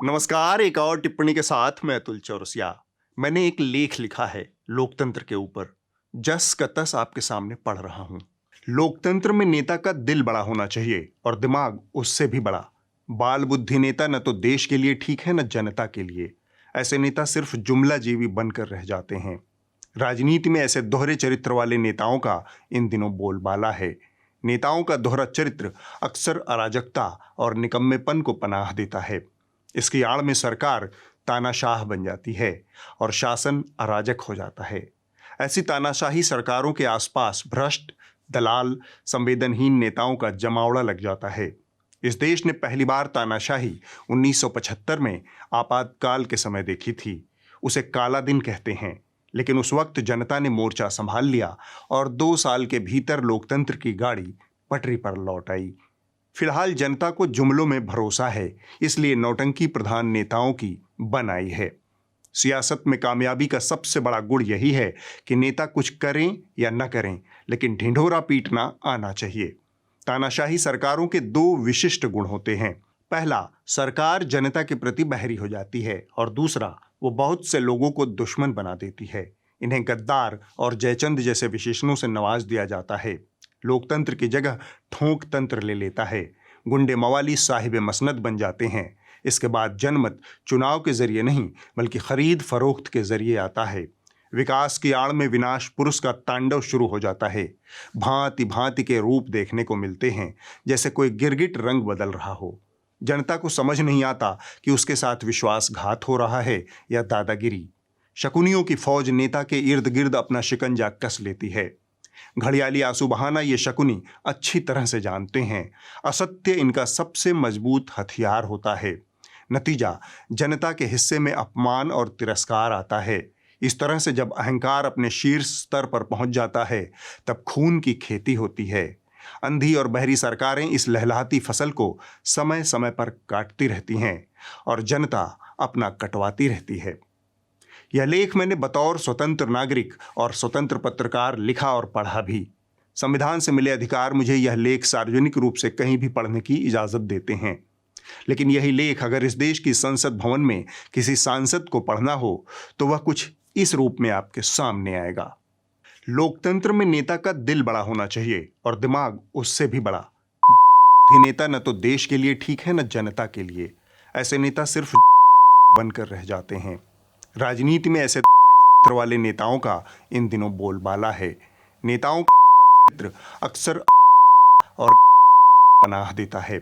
नमस्कार। एक और टिप्पणी के साथ मैं अतुल चौरसिया। मैंने एक लेख लिखा है लोकतंत्र के ऊपर, जस का तस आपके सामने पढ़ रहा हूं। लोकतंत्र में नेता का दिल बड़ा होना चाहिए और दिमाग उससे भी बड़ा। बाल बुद्धि नेता न तो देश के लिए ठीक है न जनता के लिए। ऐसे नेता सिर्फ जुमला जीवी बनकर रह जाते हैं। राजनीति में ऐसे दोहरे चरित्र वाले नेताओं का इन दिनों बोलबाला है। नेताओं का दोहरा चरित्र अक्सर अराजकता और निकम्मेपन को पनाह देता है। इसकी आड़ में सरकार तानाशाह बन जाती है और शासन अराजक हो जाता है। ऐसी तानाशाही सरकारों के आसपास भ्रष्ट, दलाल, संवेदनहीन नेताओं का जमावड़ा लग जाता है। इस देश ने पहली बार तानाशाही 1975 में आपातकाल के समय देखी थी। उसे काला दिन कहते हैं, लेकिन उस वक्त जनता ने मोर्चा संभाल लिया और 2 साल के भीतर लोकतंत्र की गाड़ी पटरी पर लौट आई। फिलहाल जनता को जुमलों में भरोसा है, इसलिए नौटंकी प्रधान नेताओं की बनाई है। सियासत में कामयाबी का सबसे बड़ा गुण यही है कि नेता कुछ करें या न करें, लेकिन ढिंढोरा पीटना आना चाहिए। तानाशाही सरकारों के 2 विशिष्ट गुण होते हैं। पहला, सरकार जनता के प्रति बहरी हो जाती है और दूसरा, वो बहुत से लोगों को दुश्मन बना देती है। इन्हें गद्दार और जयचंद जैसे विशेषणों से नवाज दिया जाता है। लोकतंत्र की जगह ठोंक तंत्र ले लेता है। गुंडे मवाली साहिब मसनद बन जाते हैं। इसके बाद जनमत चुनाव के जरिए नहीं बल्कि खरीद फरोख्त के जरिए आता है। विकास की आड़ में विनाश पुरुष का तांडव शुरू हो जाता है। भांति भांति के रूप देखने को मिलते हैं, जैसे कोई गिरगिट रंग बदल रहा हो। जनता को समझ नहीं आता कि उसके साथ विश्वासघात हो रहा है या दादागिरी। शकुनियों की फौज नेता के इर्द गिर्द अपना शिकंजा कस लेती है। घड़ियाली आंसू बहाना ये शकुनी अच्छी तरह से जानते हैं। असत्य इनका सबसे मजबूत हथियार होता है। नतीजा, जनता के हिस्से में अपमान और तिरस्कार आता है। इस तरह से जब अहंकार अपने शीर्ष स्तर पर पहुंच जाता है, तब खून की खेती होती है। अंधी और बहरी सरकारें इस लहलहाती फसल को समय समय पर काटती रहती हैं और जनता अपना कटवाती रहती है। यह लेख मैंने बतौर स्वतंत्र नागरिक और स्वतंत्र पत्रकार लिखा और पढ़ा भी। संविधान से मिले अधिकार मुझे यह लेख सार्वजनिक रूप से कहीं भी पढ़ने की इजाजत देते हैं। लेकिन यही लेख अगर इस देश की संसद भवन में किसी सांसद को पढ़ना हो, तो वह कुछ इस रूप में आपके सामने आएगा। लोकतंत्र में नेता का दिल बड़ा होना चाहिए और दिमाग उससे भी बड़ा। बुद्धि नेता न तो देश के लिए ठीक है न जनता के लिए। ऐसे नेता सिर्फ बनकर रह जाते हैं। राजनीति में ऐसे चरित्र वाले नेताओं का इन दिनों बोलबाला है। नेताओं का दोहरा चरित्र अक्सर अराजकता और पनाह देता है।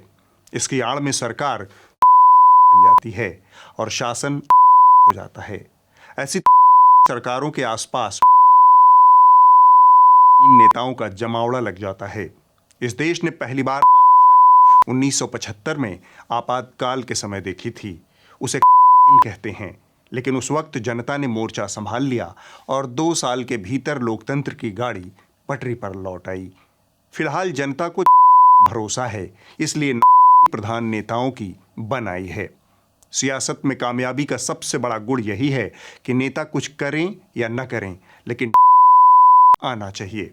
इसकी आड़ में सरकार बन जाती है और शासन हो जाता है। ऐसी सरकारों के आसपास इन नेताओं का जमावड़ा लग जाता है। इस देश ने पहली बार तानाशाही 1975 में आपातकाल के समय देखी थी। उसे दिन कहते हैं, लेकिन उस वक्त जनता ने मोर्चा संभाल लिया और 2 साल के भीतर लोकतंत्र की गाड़ी पटरी पर लौट आई। फिलहाल जनता को भरोसा है, इसलिए प्रधान नेताओं की बनाई है। सियासत में कामयाबी का सबसे बड़ा गुण यही है कि नेता कुछ करें या न करें, लेकिन आना चाहिए।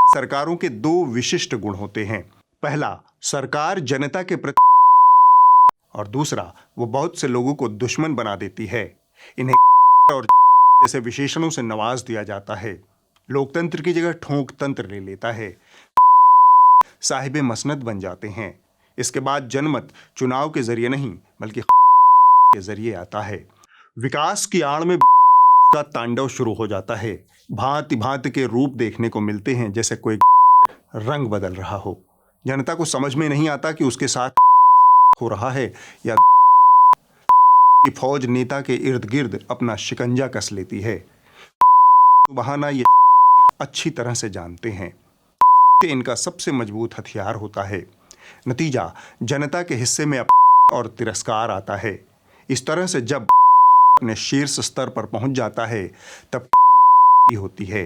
सरकारों के 2 विशिष्ट गुण होते हैं। पहला, सरकार जनता के प्रति और दूसरा, वो बहुत से लोगों को दुश्मन बना देती है। इन्हें और जैसे विशेषणों से नवाज दिया जाता है। लोकतंत्र की जगह ठोंक तंत्र ले लेता है। साहिब मसनद बन जाते हैं। इसके बाद जनमत चुनाव के जरिए नहीं बल्कि के जरिए आता है। विकास की आड़ में का तांडव शुरू हो जाता है। भांति भांति के रूप देखने को मिलते हैं, जैसे कोई रंग बदल रहा हो। जनता को समझ में नहीं आता कि उसके साथ हो रहा है या कि फौज नेता के इर्द गिर्द अपना शिकंजा कस लेती है। बहाना ये अच्छी तरह से जानते हैं। इनका सबसे मजबूत हथियार होता है। नतीजा, जनता के हिस्से में और तिरस्कार आता है। इस तरह से जब अपने शीर्ष स्तर पर पहुंच जाता है, तब खेती होती है।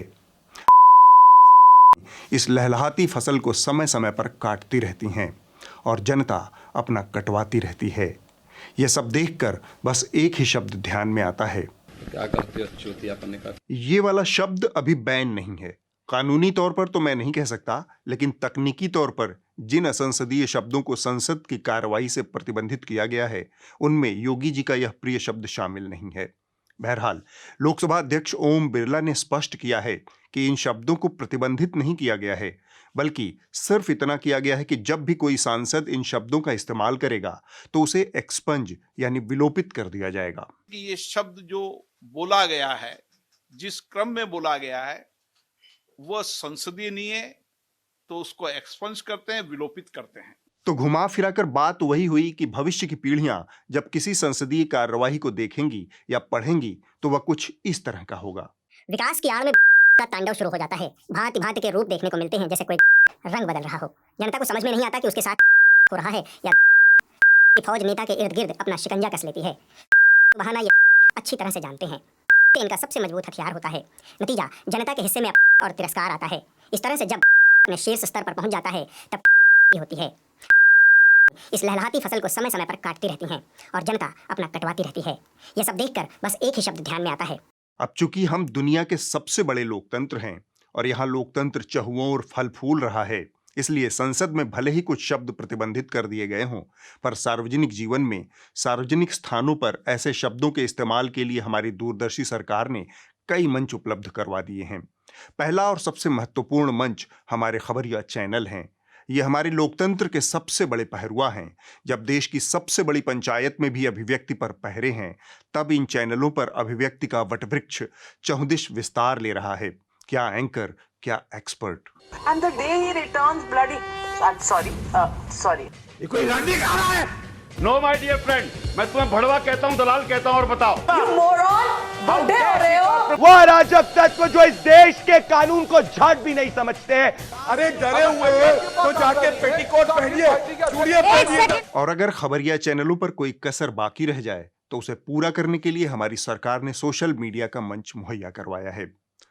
इस लहलहाती फसल को समय समय पर काटती रहती हैं और जनता अपना कटवाती रहती है। यह सब देखकर बस एक ही शब्द ध्यान में आता है। क्या कहते हो चूतिया पन्ने का? ये वाला शब्द अभी बैन नहीं है। कानूनी तौर पर तो मैं नहीं कह सकता, लेकिन तकनीकी तौर पर जिन असंसदीय शब्दों को संसद की कार्रवाई से प्रतिबंधित किया गया है, उनमें योगी जी का यह प्रिय शब्द शामिल नहीं है। बहरहाल, लोकसभा अध्यक्ष ओम बिरला ने स्पष्ट किया है कि इन शब्दों को प्रतिबंधित नहीं किया गया है, बल्कि सिर्फ इतना किया गया है कि जब भी कोई सांसद इन शब्दों का इस्तेमाल करेगा तो उसे एक्सपंज यानी विलोपित कर दिया जाएगा। कि ये शब्द जो बोला गया है, जिस क्रम में बोला गया है, वह संसदीय नहीं है, तो उसको एक्सपंज करते हैं, विलोपित करते हैं। तो घुमा फिराकर बात वही हुई कि भविष्य की पीढ़ियां जब किसी संसदीय कार्यवाही को देखेंगी या पढ़ेंगी तो वह कुछ इस तरह का होगा। विकास की आड़ में का तांडव शुरू हो जाता है। भांति भांति के रूप देखने को मिलते हैं, जैसे कोई रंग बदल रहा हो। जनता को समझ में नहीं आता कि उसके साथ हो रहा है या कि फौज नेता के इर्द गिर्द अपना शिकंजा कस लेती है। बहाना ये अच्छी तरह से जानते हैं। इनका सबसे मजबूत हथियार होता है। नतीजा जनता के हिस्से में और तिरस्कार आता है। इस तरह से जब अपने शीर्ष स्तर पर पहुंच जाता है तब खेती होती है। इस लहलहाती फसल को समय समय पर काटती रहती हैं और जनता अपना कटवाती रहती है। यह सब देखकर बस एक ही शब्द ध्यान में आता है। अब चूंकि हम दुनिया के सबसे बड़े लोकतंत्र हैं और यहाँ लोकतंत्र चहुओं फल फूल रहा है, इसलिए संसद में भले ही कुछ शब्द प्रतिबंधित कर दिए गए हों, पर सार्वजनिक जीवन में सार्वजनिक स्थानों पर ऐसे शब्दों के इस्तेमाल के लिए हमारी दूरदर्शी सरकार ने कई मंच उपलब्ध करवा दिए हैं। पहला और सबसे महत्वपूर्ण मंच हमारे खबरिया चैनल हैं। ये हमारे लोकतंत्र के सबसे बड़े पहरुआ हैं। जब देश की सबसे बड़ी पंचायत में भी अभिव्यक्ति पर पहरे हैं, तब इन चैनलों पर अभिव्यक्ति का वटवृक्ष चहुदिश विस्तार ले रहा है। क्या एंकर, क्या expert. And the day he returns bloody, I'm sorry. ये कोई रणनीति आ रहा है? No my dear friend, मैं तुम्हें भड़वा कहता हूँ, दलाल कहता हूँ, और बताओ। You moron! बूढ़े हो रहे हो? वो अराजक तत्व जो इस देश के कानून को झाट भी नहीं समझते हैं। अरे डरे हुए हैं तो जाके पेटीकोट पहनिए, चूड़ियां पहनिए। और अगर खबरिया चैनलों पर कोई कसर बाकी रह जाए तो उसे पूरा करने के लिए हमारी सरकार ने सोशल मीडिया का मंच मुहैया करवाया है।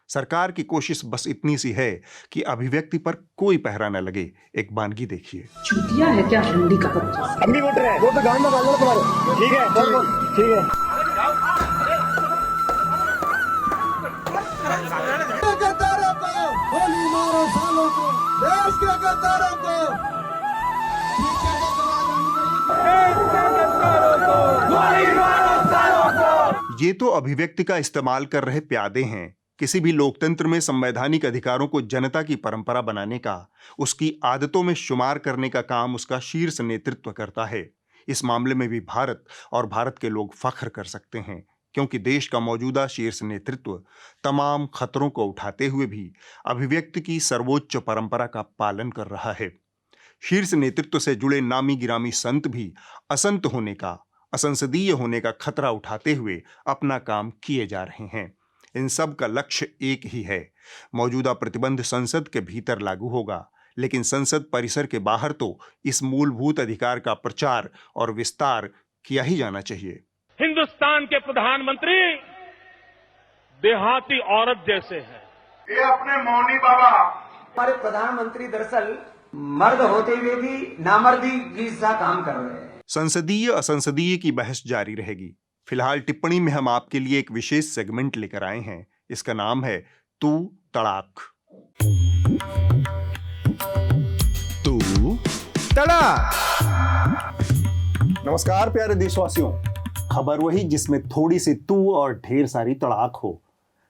सरकार की कोशिश बस इतनी सी है कि अभिव्यक्ति पर कोई पहरा न लगे। एक बानगी देखिए। चूतिया है क्या हिंदी का? अम्मी बोल रहे हैं वो तो गांव में डालना तुम्हारे। ठीक है ठीक है। ये तो अभिव्यक्ति का इस्तेमाल कर रहे प्यादे हैं। किसी भी लोकतंत्र में संवैधानिक अधिकारों को जनता की परंपरा बनाने का, उसकी आदतों में शुमार करने का काम उसका शीर्ष नेतृत्व करता है। इस मामले में भी भारत और भारत के लोग फख्र कर सकते हैं, क्योंकि देश का मौजूदा शीर्ष नेतृत्व तमाम खतरों को उठाते हुए भी अभिव्यक्ति की सर्वोच्च परंपरा का पालन कर रहा है। शीर्ष नेतृत्व से जुड़े नामी गिरामी संत भी असंत होने का, असंसदीय होने का खतरा उठाते हुए अपना काम किए जा रहे हैं। इन सब का लक्ष्य एक ही है। मौजूदा प्रतिबंध संसद के भीतर लागू होगा, लेकिन संसद परिसर के बाहर तो इस मूलभूत अधिकार का प्रचार और विस्तार किया ही जाना चाहिए। हिंदुस्तान के प्रधानमंत्री देहाती औरत जैसे हैं। ये अपने मौनी बाबा हमारे प्रधानमंत्री दरअसल मर्द होते हुए भी नामर्दी की सा काम कर रहे हैं। संसदीय असंसदीय की बहस जारी रहेगी। फिलहाल टिप्पणी में हम आपके लिए एक विशेष सेगमेंट लेकर आए हैं। इसका नाम है तू तड़ाक। तू तड़ाक। नमस्कार प्यारे देशवासियों, खबर वही जिसमें थोड़ी सी तू और ढेर सारी तड़ाक हो।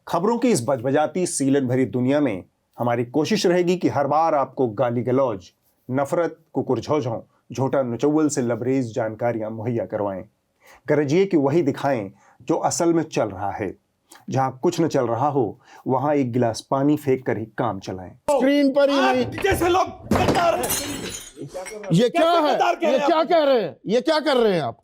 खबरों की इस बजबजाती सीलन भरी दुनिया में हमारी कोशिश रहेगी कि हर बार आपको गाली गलौज, नफरत, कुकुरझौझों, झोटा नुचौल से लबरेज जानकारियां मुहैया करवाएं। गरजिए कि वही दिखाएं जो असल में चल रहा है। जहां कुछ न चल रहा हो वहां एक गिलास पानी फेंक कर ही काम चलाएं। स्क्रीन पर ही नहीं जैसे लोग बता रहे हैं। ये क्या है? ये क्या कह रहे हैं? ये क्या कर रहे हैं आप?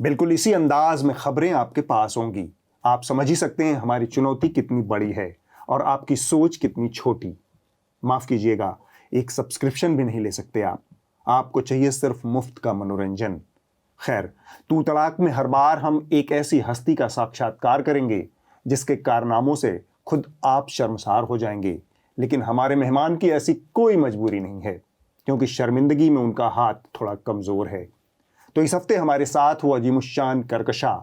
बिल्कुल इसी अंदाज में खबरें आपके पास होंगी। आप समझ ही सकते हैं हमारी चुनौती कितनी बड़ी है और आपकी सोच कितनी छोटी। माफ कीजिएगा, एक सब्सक्रिप्शन भी नहीं ले सकते आप। आपको चाहिए सिर्फ मुफ्त का मनोरंजन। खैर, तू तड़ाक में हर बार हम एक ऐसी हस्ती का साक्षात्कार करेंगे जिसके कारनामों से खुद आप शर्मसार हो जाएंगे, लेकिन हमारे मेहमान की ऐसी कोई मजबूरी नहीं है, क्योंकि शर्मिंदगी में उनका हाथ थोड़ा कमजोर है। तो इस हफ्ते हमारे साथ वो अजीमुशान करकशा,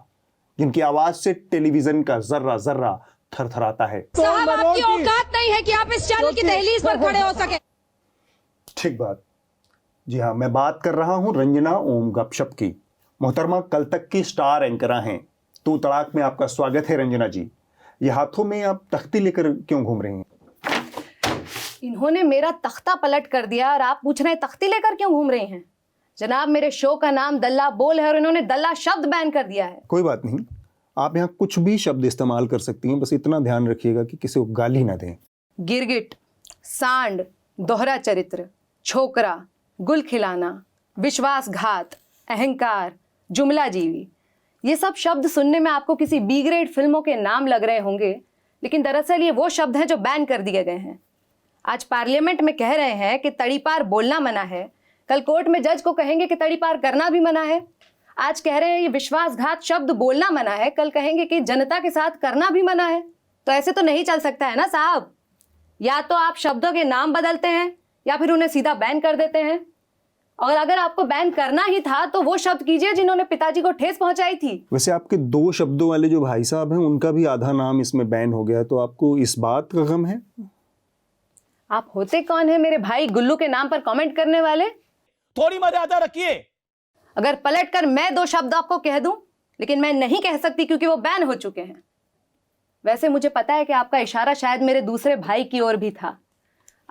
जिनकी आवाज से टेलीविजन का जर्रा जर्रा थरथराता है। साहब, आपकी औकात नहीं है कि आप इस चैनल की दहलीज पर खड़े हो सके। ठीक बात। जी हाँ, मैं बात कर रहा हूं रंजना ओम गपशप की। मोहतरमा कल तक की स्टार एंकरा हैं। तू तड़ाक में आपका स्वागत है रंजना जी। ये हाथों में आप तख्ती लेकर क्यों घूम रही हैं? इन्होंने मेरा तख्ता पलट कर दिया और आप पूछ रहे हैं तख्ती लेकर क्यों घूम रही हैं? जनाब, मेरे शो का नाम दल्ला बोल है और इन्होंने दल्ला शब्द बैन कर दिया है। कोई बात नहीं, आप यहाँ कुछ भी शब्द इस्तेमाल कर सकती हैं, बस इतना ध्यान रखिएगा कि किसी को गाली ना दें। गिरगिट, सांड, दोहरा चरित्र, छोकरा, गुल खिलाना, विश्वासघात, अहंकार, जुमला जीवी, ये सब शब्द सुनने में आपको किसी बी ग्रेड फिल्मों के नाम लग रहे होंगे, लेकिन दरअसल ये वो शब्द हैं जो बैन कर दिए गए हैं। आज पार्लियामेंट में कह रहे हैं कि तड़ीपार बोलना मना है, कल कोर्ट में जज को कहेंगे कि तड़ीपार करना भी मना है। आज कह रहे हैं ये विश्वासघात शब्द बोलना मना है, कल कहेंगे कि जनता के साथ करना भी मना है। तो ऐसे तो नहीं चल सकता है ना साहब। या तो आप शब्दों के नाम बदलते हैं या फिर उन्हें सीधा बैन कर देते हैं। और अगर आपको बैन करना ही था तो वो शब्द कीजिए जिन्होंने पिताजी को ठेस पहुंचाई थी। वैसे आपके 2 शब्दों वाले जो भाई साहब हैं उनका भी आधा नाम इसमें बैन हो गया, तो आपको इस बात का गम है? आप होते कौन है मेरे भाई गुल्लू के नाम पर कमेंट करने वाले? थोड़ी मर्यादा रखिए। अगर पलट कर मैं 2 शब्द आपको कह दूं, लेकिन मैं नहीं कह सकती क्योंकि वो बैन हो चुके हैं। वैसे मुझे पता है कि आपका इशारा शायद मेरे दूसरे भाई की ओर भी था।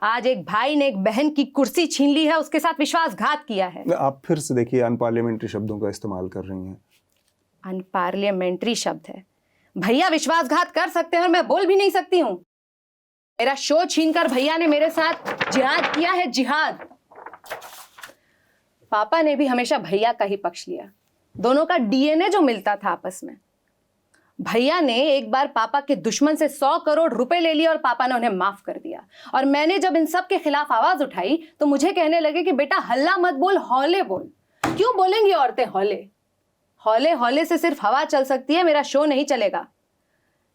आज एक भाई ने एक बहन की कुर्सी छीन ली है, उसके साथ विश्वासघात किया है। आप फिर से देखिए अनपार्लियामेंट्री शब्दों का इस्तेमाल कर रही हैं। अनपार्लियामेंट्री शब्द है? भैया विश्वासघात कर सकते हैं और मैं बोल भी नहीं सकती हूं। मेरा शो छीनकर भैया ने मेरे साथ जिहाद किया है, जिहाद। पापा ने भी हमेशा भैया का ही पक्ष लिया। दोनों का डीएनए जो मिलता था आपस में। भैया ने एक बार पापा के दुश्मन से 100 करोड़ रुपए ले लिए और पापा ने उन्हें माफ कर दिया। और मैंने जब इन सब के खिलाफ आवाज उठाई तो मुझे कहने लगे कि बेटा हल्ला मत बोल, हौले बोल। क्यों बोलेंगी औरतें हौले? हौले हौले से सिर्फ हवा चल सकती है, मेरा शो नहीं चलेगा।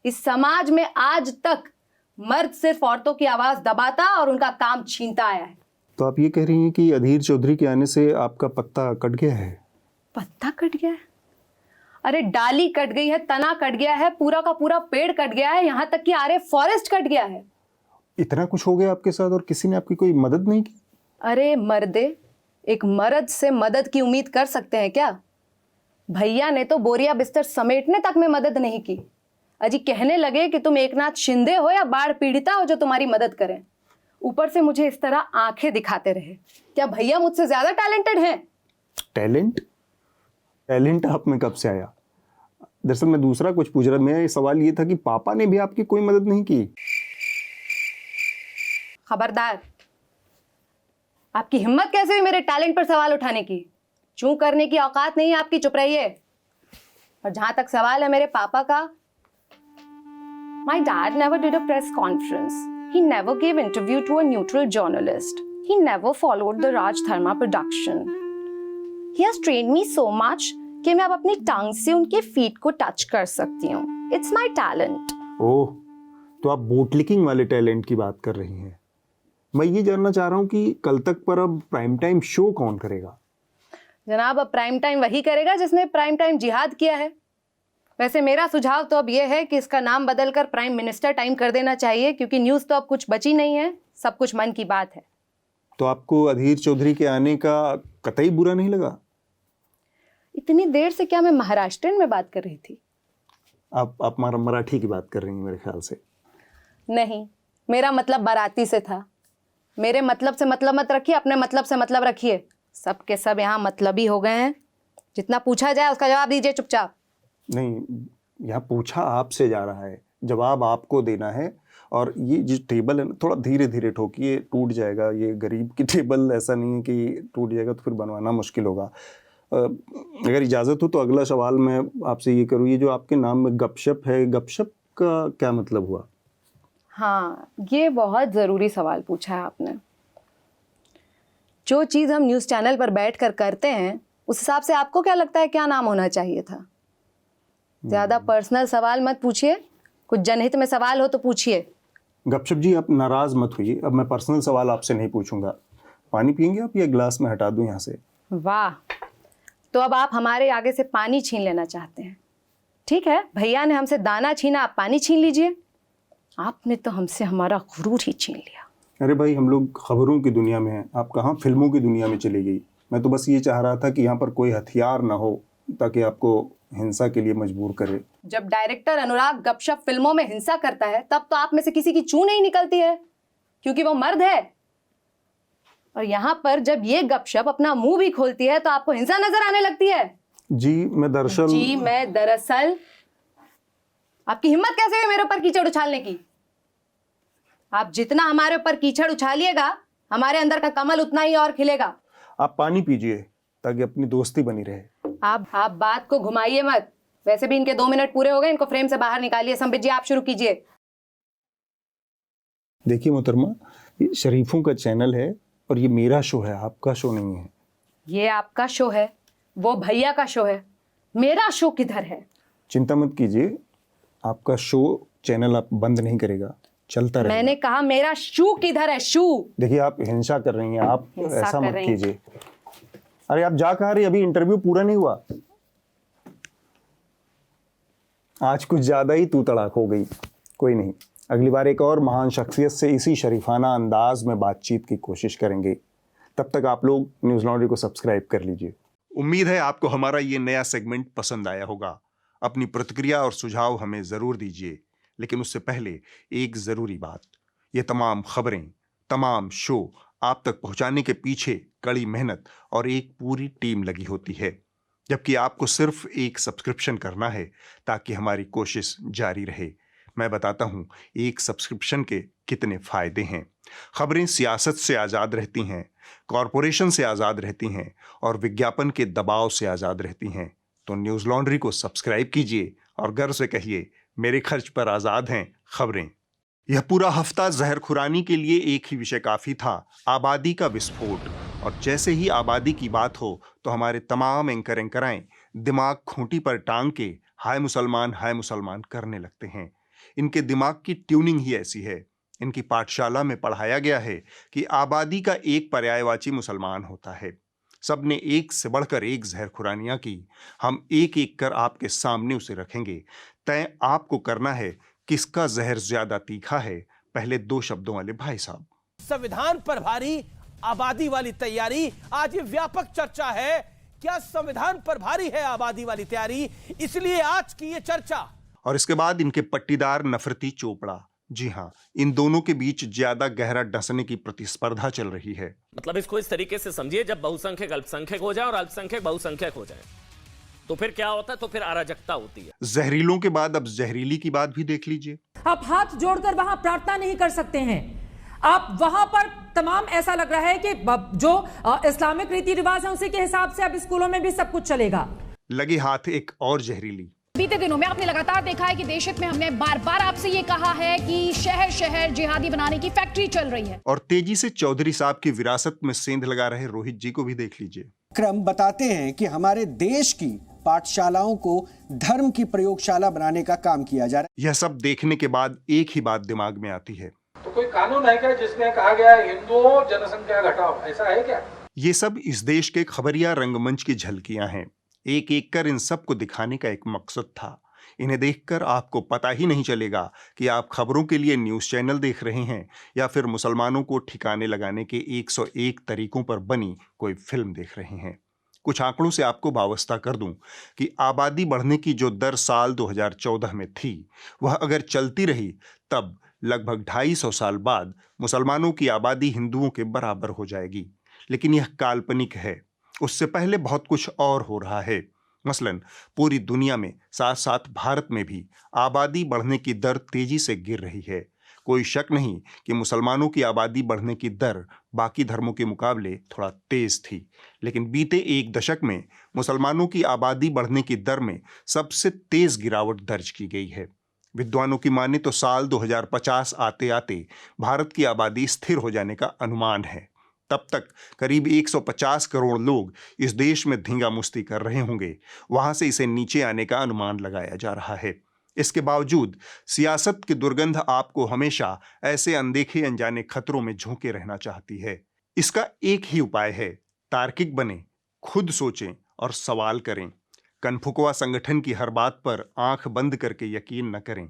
इस समाज में आज तक मर्द सिर्फ औरतों की आवाज दबाता और उनका काम छीनता आया है। तो आप ये कह रही हैं कि अधीर चौधरी के आने से आपका पत्ता कट गया है? पत्ता कट गया है? अरे डाली कट गई है, तना कट गया है, पूरा का पूरा पेड़ कट गया है, यहां तक कि आरे फॉरेस्ट कट गया है। इतना कुछ हो गया आपके साथ और किसी ने आपकी कोई मदद नहीं की? अरे मर्दे, एक मर्द से मदद की उम्मीद कर सकते हैं क्या? भैया ने तो बोरिया बिस्तर समेटने तक में मदद नहीं की। अजी कहने लगे कि तुम एकनाथ शिंदे हो या बाढ़ पीड़िता हो जो तुम्हारी मदद करें। ऊपर से मुझे इस तरह आंखें दिखाते रहे। क्या भैया मुझसे ज्यादा टैलेंटेड हैं? टैलेंट? टैलेंट आप में कब से आया? दरअसल मैं दूसरा कुछ पूछ रहा था। मेरा सवाल ये था कि पापा ने भी आपकी कोई मदद नहीं की? खबरदार, आपकी हिम्मत कैसे हुई मेरे टैलेंट पर सवाल उठाने की? चूं करने की औकात नहीं है आपकी, चुप रहिए। और जहां तक सवाल है मेरे पापा का, My dad never did a press conference. He never gave interview to a neutral journalist. He never followed the Raj Dharma production. He has trained me so much कि मैं अब अपनी टंग से उनके फीट को टच कर सकती हूँ। It's my talent. ओह, तो आप बोटलिकिंग वाले टैलेंट की बात कर रही हैं। मैं ये जानना चाह रहा हूँ कि कल तक पर अब प्राइम टाइम शो कौन करेगा? जनाब, अब प्राइम टाइम वही करेगा जिसने प्राइम टाइम जिहाद किया है। वैसे मेरा सुझाव तो अब यह है कि इसका नाम बदलकर प्राइम मिनिस्टर टाइम कर देना चाहिए, क्योंकि न्यूज़ तो अब कुछ बची नहीं है, सब कुछ मन की बात है। तो आपको अधीर चौधरी के आने का कतई बुरा नहीं लगा? इतनी देर से क्या मैं महाराष्ट्रियन में बात कर रही थी? आप मराठी की बात कर रही हैं मेरे ख्याल से। नहीं, मेरा मतलब बाराती से था। मेरे मतलब से मतलब मत रखिए, अपने मतलब से मतलब रखिए। सब के सब यहाँ मतलबी हो गए हैं। जितना पूछा जाए उसका जवाब दीजिए चुपचाप। नहीं, यहाँ पूछा आपसे जा रहा है, जवाब आपको देना है। और ये जो टेबल है ना, थोड़ा धीरे धीरे ठोकिए, टूट जाएगा। ये गरीब की टेबल ऐसा नहीं है कि टूट जाएगा तो फिर बनवाना मुश्किल होगा। अगर इजाज़त हो तो अगला सवाल मैं आपसे ये करूँ, ये जो आपके नाम में गपशप है, गपशप का क्या मतलब हुआ? हाँ, ये बहुत ज़रूरी सवाल पूछा है आपने। जो चीज़ हम न्यूज़ चैनल पर बैठकर करते हैं, उस हिसाब से आपको क्या लगता है क्या नाम होना चाहिए था? ज़्यादा पर्सनल सवाल मत पूछिए, कुछ जनहित में सवाल हो तो पूछिए। गपशप जी, आप नाराज़ मत होइए, अब मैं पर्सनल सवाल आपसे नहीं पूछूंगा। पानी पियेंगे आप या गिलास में हटा दूं यहाँ से? वाह, तो अब आप हमारे आगे से पानी छीन लेना चाहते हैं। ठीक है, भैया ने हमसे दाना छीना, आप पानी छीन लीजिए। आपने तो हमसे हमारा गुरूर ही छीन लिया। अरे भाई, हम लोग खबरों की दुनिया में हैं, आप कहाँ फिल्मों की दुनिया में चली गई। मैं तो बस ये चाह रहा था कि यहाँ पर कोई हथियार ना हो ताकि आपको हिंसा के लिए मजबूर करे। जब डायरेक्टर अनुराग गपशप फिल्मों में हिंसा करता है तब तो आप में से किसी की चूं नहीं निकलती है, क्योंकि वो मर्द है। और यहाँ पर जब ये गपशप अपना मुंह भी खोलती है तो आपको हिंसा नजर आने लगती है। जी मैं दरअसल आपकी हिम्मत कैसे हुई मेरे ऊपर कीचड़ उछालने की? आप जितना हमारे ऊपर कीचड़ उछालिएगा हमारे अंदर का कमल उतना ही और खिलेगा। आप पानी पीजिए ताकि अपनी दोस्ती बनी रहे। आप बात को घुमाइए मत। वैसे भी इनके 2 मिनट पूरे हो गए, इनको फ्रेम से बाहर निकालिए। संबित जी आप शुरू कीजिए। देखिए मोहतरमा, ये शरीफों का चैनल है और ये मेरा शो है, आपका शो नहीं है। ये आपका शो है, वो भैया का शो है, मेरा शो किधर है? चिंता मत कीजिए, आपका शो चैनल आप बंद नहीं करेगा, चलता रहेगा। मैंने कहा मेरा शू किधर है? शू। देखिए आप हिंसा कर रही हैं, आप हिंसा ऐसा कर मत रही हैं। कीजिए। अरे आप जा कहाँ रही, अभी इंटरव्यू पूरा नहीं हुआ। आज कुछ ज्यादा ही तू तड़ाक हो गई। कोई नहीं, अगली बार एक और महान शख्सियत से इसी शरीफाना अंदाज में बातचीत की कोशिश करेंगे। तब तक आप लोग न्यूज़ लॉन्ड्री को सब्सक्राइब कर लीजिए। उम्मीद है आपको हमारा ये नया सेगमेंट पसंद आया होगा। अपनी प्रतिक्रिया और सुझाव हमें ज़रूर दीजिए, लेकिन उससे पहले एक ज़रूरी बात, ये तमाम खबरें, तमाम शो आप तक पहुंचाने के पीछे कड़ी मेहनत और एक पूरी टीम लगी होती है, जबकि आपको सिर्फ एक सब्सक्रिप्शन करना है ताकि हमारी कोशिश जारी रहे। मैं बताता हूं एक सब्सक्रिप्शन के कितने फ़ायदे हैं। खबरें सियासत से आज़ाद रहती हैं, कॉरपोरेशन से आज़ाद रहती हैं और विज्ञापन के दबाव से आज़ाद रहती हैं। तो न्यूज़ लॉन्ड्री को सब्सक्राइब कीजिए और गर्व से कहिए, मेरे खर्च पर आज़ाद हैं खबरें। यह पूरा हफ्ता जहरखुरानी के लिए एक ही विषय काफ़ी था, आबादी का विस्फोट। और जैसे ही आबादी की बात हो तो हमारे तमाम एंकराएं दिमाग खूंटी पर टांग के हाय मुसलमान करने लगते हैं। इनके दिमाग की ट्यूनिंग ही ऐसी है। इनकी पाठशाला में पढ़ाया गया है कि आबादी का एक पर्यायवाची मुसलमान होता है। सबने एक से बढ़कर एक जहरखुरानियां की। हम एक एक कर आपके सामने उसे रखेंगे। तय आपको करना है किसका जहर ज्यादा तीखा है। पहले 2 शब्दों वाले भाई साहब। संविधान पर भारी आबादी वाली तैयारी, आज ये व्यापक चर्चा है। क्या संविधान पर भारी है आबादी वाली तैयारी? इसलिए आज की ये चर्चा। और इसके बाद इनके पट्टीदार नफरती चोपड़ा। जी हाँ, इन दोनों के बीच ज्यादा गहरा डसने की प्रतिस्पर्धा चल रही है। मतलब इसको इस तरीके से समझिए, जब बहुसंख्यक अल्पसंख्यक हो जाए और अल्पसंख्यक बहुसंख्यक हो जाए तो फिर क्या होता है? तो फिर अराजकता होती है। जहरीलों के बाद अब जहरीली की बात भी देख लीजिए। आप हाथ जोड़कर वहां प्रार्थना नहीं कर सकते हैं। आप वहां पर तमाम ऐसा लग रहा है कि जो इस्लामिक रीति रिवाज है उसी के हिसाब से अब स्कूलों में भी सब कुछ चलेगा। लगे हाथ एक और जहरीली। बीते दिनों में आपने लगातार देखा है कि देश हित में हमने बार बार आपसे ये कहा है कि शहर शहर जिहादी बनाने की फैक्ट्री चल रही है। और तेजी से चौधरी साहब की विरासत में सेंध लगा रहे रोहित जी को भी देख लीजिए। क्रम बताते हैं कि हमारे देश की पाठशालाओं को धर्म की प्रयोगशाला बनाने का काम किया जा रहा है। यह सब देखने के बाद एक ही बात दिमाग में आती है, तो कोई कानून है क्या जिसमें कहा गया है हिंदुओं जनसंख्या घटाओ? ऐसा है क्या? ये सब इस देश के खबरिया रंगमंच की झलकियां हैं। एक एक कर इन सब को दिखाने का एक मकसद था। इन्हें देखकर आपको पता ही नहीं चलेगा कि आप खबरों के लिए न्यूज़ चैनल देख रहे हैं या फिर मुसलमानों को ठिकाने लगाने के 101 तरीकों पर बनी कोई फिल्म देख रहे हैं। कुछ आंकड़ों से आपको वाबस्ता कर दूं कि आबादी बढ़ने की जो दर साल 2014 में थी, वह अगर चलती रही तब लगभग 250 साल बाद मुसलमानों की आबादी हिंदुओं के बराबर हो जाएगी। लेकिन यह काल्पनिक है, उससे पहले बहुत कुछ और हो रहा है। मसलन पूरी दुनिया में साथ साथ भारत में भी आबादी बढ़ने की दर तेजी से गिर रही है। कोई शक नहीं कि मुसलमानों की आबादी बढ़ने की दर बाकी धर्मों के मुकाबले थोड़ा तेज थी, लेकिन बीते एक दशक में मुसलमानों की आबादी बढ़ने की दर में सबसे तेज गिरावट दर्ज की गई है। विद्वानों की माने तो साल 2050 आते आते भारत की आबादी स्थिर हो जाने का अनुमान है। तब तक करीब 150 करोड़ लोग इस देश में धींगा मुश्ती कर रहे होंगे। वहां से इसे नीचे आने का अनुमान लगाया जा रहा है। इसके बावजूद सियासत की दुर्गंध आपको हमेशा ऐसे अनदेखे अनजाने खतरों में झोंके रहना चाहती है। इसका एक ही उपाय है, तार्किक बने, खुद सोचें और सवाल करें। कनफुकवा संगठन की हर बात पर आंख बंद करके यकीन न करें।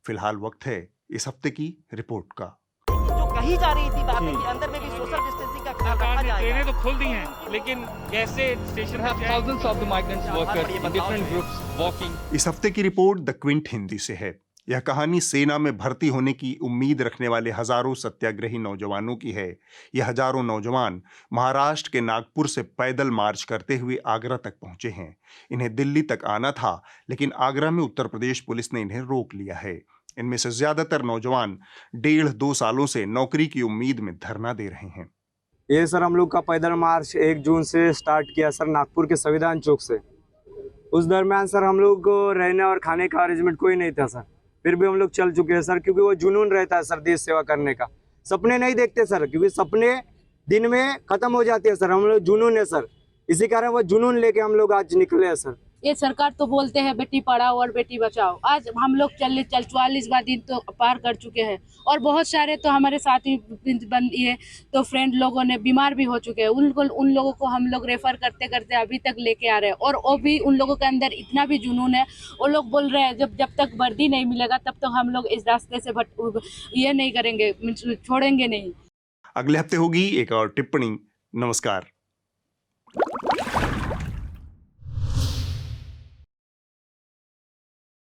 फिलहाल वक्त है इस हफ्ते की रिपोर्ट का। जो कही जा रही थी बातें कि अंदर में भी सोशल डिस्टेंसिंग का ख्याल रखा जाएगा। ट्रेनें तो खुल दी हैं, लेकिन कैसे स्टेशन पर thousands of the migrants workers in different groups walking। इस हफ्ते की रिपोर्ट द क्विंट हिंदी से है। यह कहानी सेना में भर्ती होने की उम्मीद रखने वाले हजारों सत्याग्रही नौजवानों की है। यह हजारों नौजवान महाराष्ट्र के नागपुर से पैदल मार्च करते हुए आगरा तक पहुंचे हैं। इन्हें दिल्ली तक आना था, लेकिन आगरा में उत्तर प्रदेश पुलिस ने इन्हें रोक लिया है। इनमें से ज्यादातर नौजवान 1.5-2 सालों से नौकरी की उम्मीद में धरना दे रहे हैं। ये सर हम लोग का पैदल मार्च 1 जून से स्टार्ट किया सर, नागपुर के संविधान चौक से। उस दरमियान सर हम लोग को रहने और खाने का अरेंजमेंट कोई नहीं था सर, फिर भी हम लोग चल चुके हैं सर, क्योंकि वो जुनून रहता है सर देश सेवा करने का। सपने नहीं देखते सर, क्योंकि सपने दिन में खत्म हो जाते हैं सर। हम लोग जुनून है सर, इसी कारण वो जुनून लेके हम लोग आज निकले हैं सर। ये सरकार तो बोलते हैं बेटी पढ़ाओ और बेटी बचाओ, आज हम लोग 44वां दिन तो पार कर चुके हैं, और बहुत सारे तो हमारे साथी ये तो फ्रेंड लोगों ने बीमार भी हो चुके हैं। उन लोगों को हम लोग रेफर करते करते अभी तक लेके आ रहे हैं, और वो भी उन लोगों के अंदर इतना भी जुनून है, वो लोग बोल रहे हैं जब तक वर्दी नहीं मिलेगा तब तक हम लोग इस रास्ते से ये नहीं करेंगे, छोड़ेंगे नहीं। अगले हफ्ते होगी एक और टिप्पणी। नमस्कार।